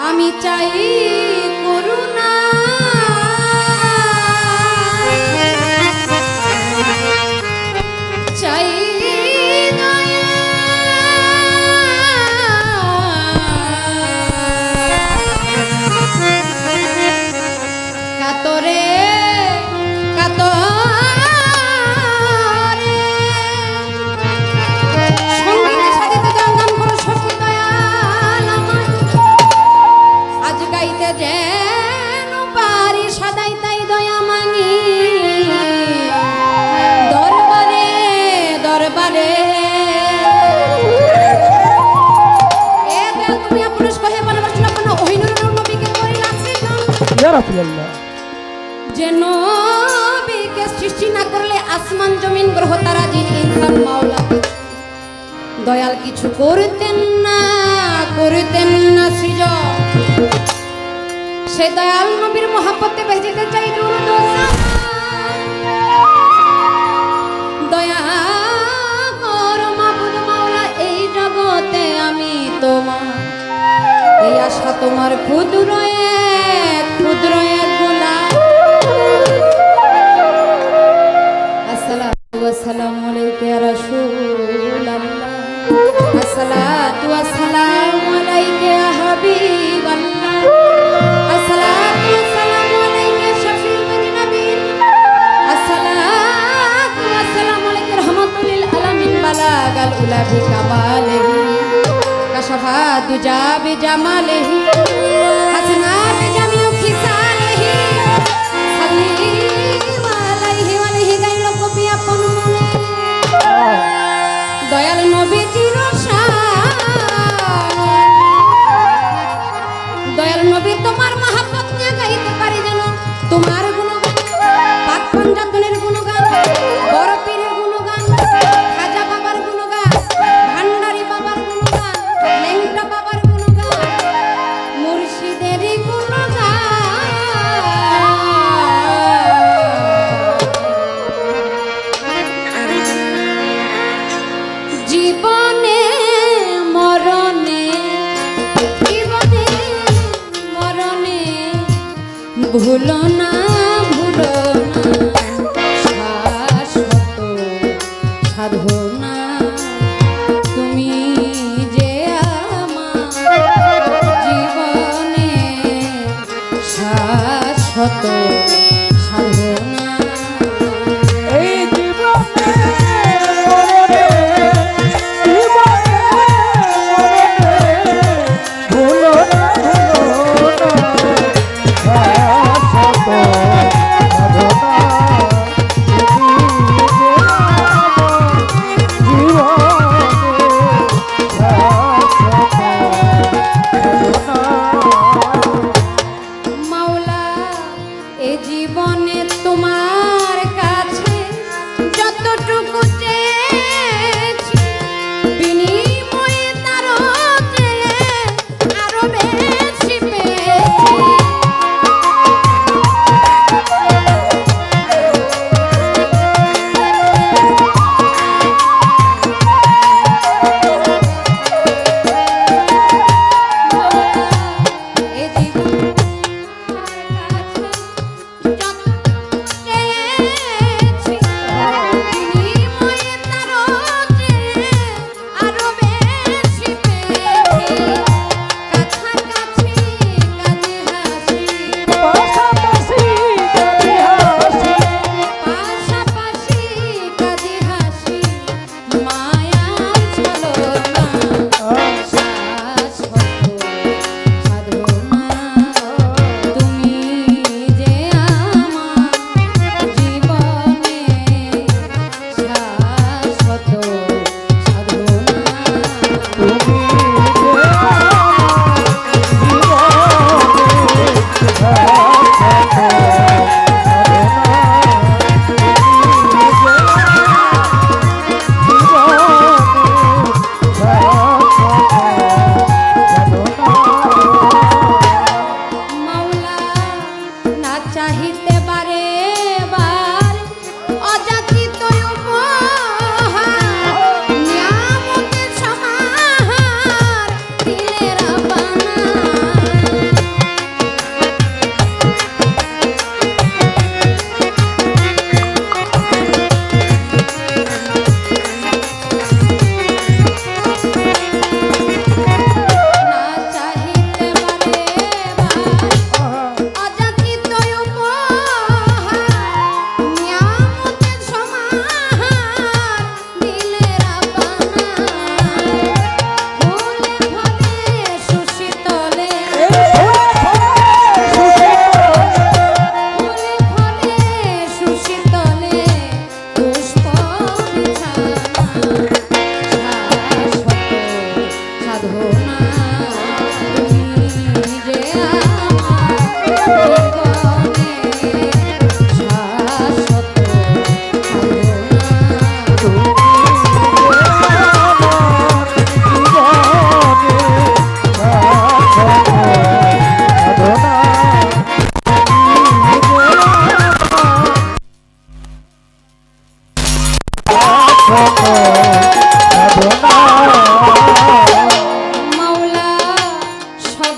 আমি চাই করুণা চাই দয়া কাতরে কাতরে সঙ্গীতের সাথে তো গান করো সখী দয়াল আমার আজ গাইতে যেন পারি সদাই তাই দয়া মাঙি দরবারে দরবারে এ দয়াল তুমি পুরুষ কহে বনবাসনা কোন ওহিনুর নবীকে করিলা সৃজন ইয়া রাসূলুল্লাহ যে নবীকে সৃষ্টি না করলে আসমান জমিন গ্রহ তারা জিন ইনসান মাওলা দয়াল কিছু করতেন না সৃজন সে দয়াল নবীর মহব্বতে বেজেতে চাই দুরুদ ও সালাম দয়া কর মাবুদ মাওলা এই জগতে আমি তোমার এই আশা তোমার ক্ষুদ্র এক গোলাপ আসসালাতু ওয়াসসালামু আলাইকা ইয়া রাসূলুল্লাহ আসসালাতু ওয়াসসালামু আলাইকা ইয়া হাবিবাল্লাহ আসসালাতু ওয়াসসালামু আলাইকা শাফিউল মুজনাবিন আসসালাতু ওয়াসসালামু আলাইকা রাহমাতুল লিল আলামিন বালাগাল উলা বি কামালিহি কাশাফা দুজা বি জামালিহি হাসনাত জামিউ খিসালিহি সাল্লাল্লাহু আলাইহি ওয়া আলিহি গাইল কবি আপন মনে দয়াল নবী দয়াল নবী তোমার মহব্বত নিয়ে গাইতে পারি যেন তোমার গুণগান পাক পঞ্জাতনের গুণগান বড় পীরের গুণগান খাজা বাবার গুণগান ভান্ডারী বাবার গুণগান লেংটা বাবার গুণগান মুর্শিদের গুণগান জীবনে মরণে ভুলো না শাশ্বত সাধনা তুমি যে আমার জীবনে শাশ্বত সাধনা এই জীবনে ভুলো না মাওলা এ জীবন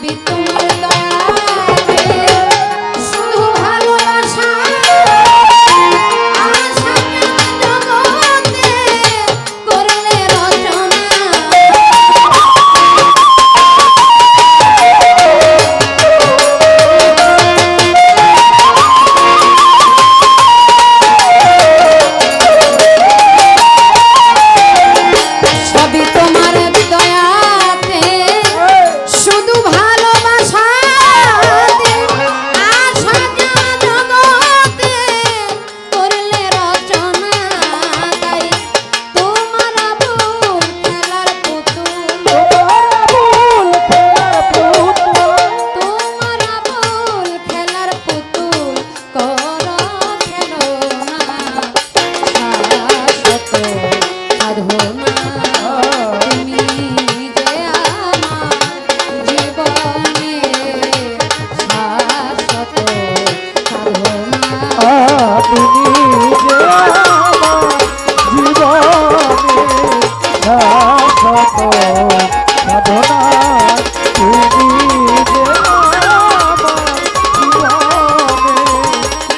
নবী তোমার দয়াতে শুধু ভালোবাসা আশা জগতে করলে রচনা সবই তোমার দয়াতে শুধু ভালোবাসাতে আশা জগতে করলে রচনা তাই তোমার আবুল খেলার পুতুল তোমার আবুল খেলার পুতুল করো খেলনা শাশ্বত সাধনা তুমি যে আমার জীবনে শাশ্বত সাধনা তুমি যে আমার জীবনে শাশ্বত সাধনা তুমি যে আমার জীবনে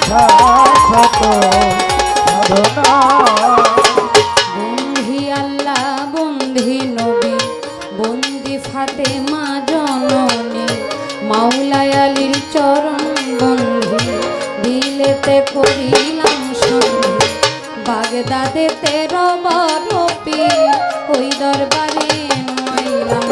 শাশ্বত সাধনা বন্ধি আল্লাহ বন্ধি নবী বন্দি ফাতেমা জননী মাওলায় আলীর চরণ বন্ধি দিলেতে করিলাম সন্ধি বাগদাদেতে রব রবি ওই দরবারে নইলাম